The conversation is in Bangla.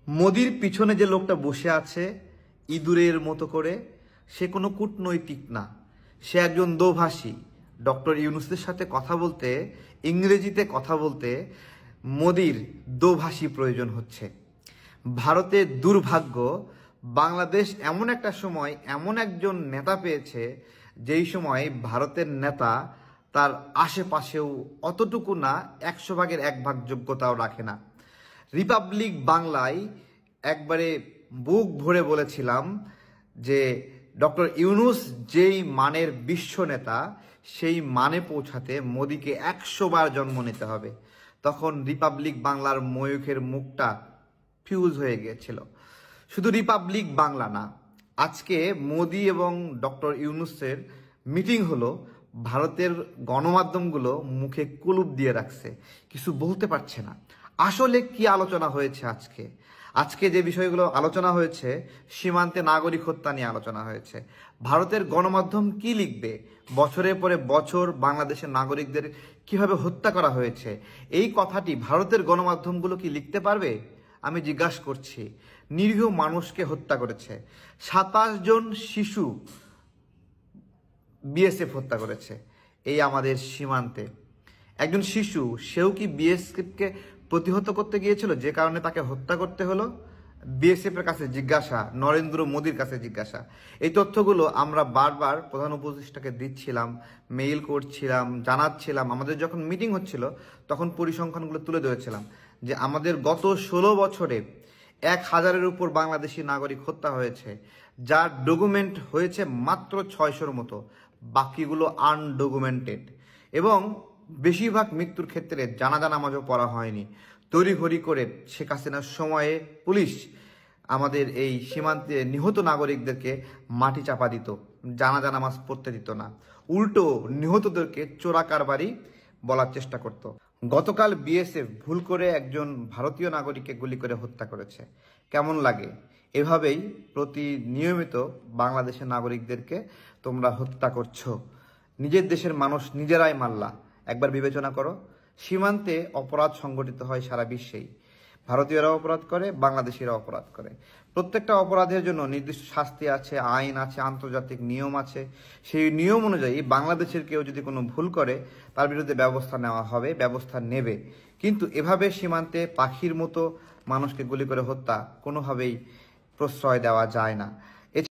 মোদির পিছনে যে লোকটা বসে আছে ইঁদুরের মতো করে, সে কোনো কূটনৈতিক না, সে একজন দোভাষী। ডক্টর ইউনূসের সাথে কথা বলতে, ইংরেজিতে কথা বলতে মোদির দোভাষী প্রয়োজন হচ্ছে। ভারতের দুর্ভাগ্য, বাংলাদেশ এমন একটা সময় এমন একজন নেতা পেয়েছে যেই সময় ভারতের নেতা তার আশেপাশেও অতটুকু না, 100 ভাগের 1 ভাগ যোগ্যতাও রাখে না। রিপাবলিক বাংলায় একবারে বুক ভরে বলেছিলাম যে ডক্টর ইউনূস যেই মানের বিশ্ব নেতা, সেই মানে পৌঁছাতে মোদিকে 100 বার জন্ম নিতে হবে। তখন রিপাবলিক বাংলার ময়ূখের মুখটা ফিউজ হয়ে গিয়েছিল। শুধু রিপাবলিক বাংলা না, আজকে মোদি এবং ডক্টর ইউনূসের মিটিং হলো, ভারতের গণমাধ্যমগুলো মুখে কুলুপ দিয়ে রাখছে, কিছু বলতে পারছে না। আসলে কি আলোচনা হয়েছে আজকে যে বিষয়গুলো আলোচনা হয়েছে, সীমান্তে নাগরিক হত্যা নিয়ে আলোচনা হয়েছে। ভারতের গণমাধ্যম কি লিখবে? বছরের পরে বছর বাংলাদেশের নাগরিকদের কিভাবে হত্যা করা হয়েছে, এই কথাটি ভারতের গণমাধ্যমগুলো কি লিখতে পারবে? আমি জিজ্ঞাসা করছি। নিরীহ মানুষকে হত্যা করেছে, 27 জন শিশু বিএসএফ হত্যা করেছে এই আমাদের সীমান্তে। একজন শিশু, সেও কি বিএসএফকে প্রতিহত করতে গিয়েছিল, যে কারণে তাকে হত্যা করতে হলো? বিএসএফ এর কাছে জিজ্ঞাসা, নরেন্দ্র মোদীর কাছে জিজ্ঞাসা। এই তথ্যগুলো আমরা বারবার প্রধান উপদেষ্টাকে দিচ্ছিলাম, মেইল করছিলাম, জানাচ্ছিলাম। আমাদের যখন মিটিং হচ্ছিল তখন পরিসংখ্যানগুলো তুলে ধরেছিলাম যে আমাদের গত 16 বছরে 1000-এর উপর বাংলাদেশি নাগরিক হত্যা হয়েছে, যার ডকুমেন্ট হয়েছে মাত্র 600-র মতো, বাকিগুলো আনডকুমেন্টেড। এবং বেশিরভাগ মৃত্যুর ক্ষেত্রে জানাজা নামাজও পড়া হয়নি। তড়িঘড়ি করে শেখ হাসিনার সময়ে পুলিশ আমাদের এই সীমান্তে নিহত নাগরিকদেরকে মাটি চাপা দিত, জানাজা নামাজ পড়তে দিত না, উল্টো নিহতদেরকে চোরা কারবারি বলার চেষ্টা করত। গতকাল বিএসএফ ভুল করে একজন ভারতীয় নাগরিককে গুলি করে হত্যা করেছে। কেমন লাগে? এভাবেই নিয়মিত বাংলাদেশের নাগরিকদেরকে তোমরা হত্যা করছো। নিজের দেশের মানুষ নিজেরাই মারলা। একবার বিবেচনা করো। সীমান্তে অপরাধ সংগঠিত হয় সারা বিশ্বেই। ভারতীয়রা অপরাধ করে, বাংলাদেশিরা অপরাধ করে। প্রত্যেকটা অপরাধের জন্য নির্দিষ্ট শাস্তি আছে, আইন আছে, আন্তর্জাতিক নিয়ম আছে। সেই নিয়ম অনুযায়ী বাংলাদেশের কেউ যদি কোনো ভুল করে, তার বিরুদ্ধে ব্যবস্থা নেওয়া হবে, ব্যবস্থা নেবে। কিন্তু এভাবে সীমান্তে পাখির মতো মানুষকে গুলি করে হত্যা কোনোভাবেই প্রশ্রয় দেওয়া যায় না।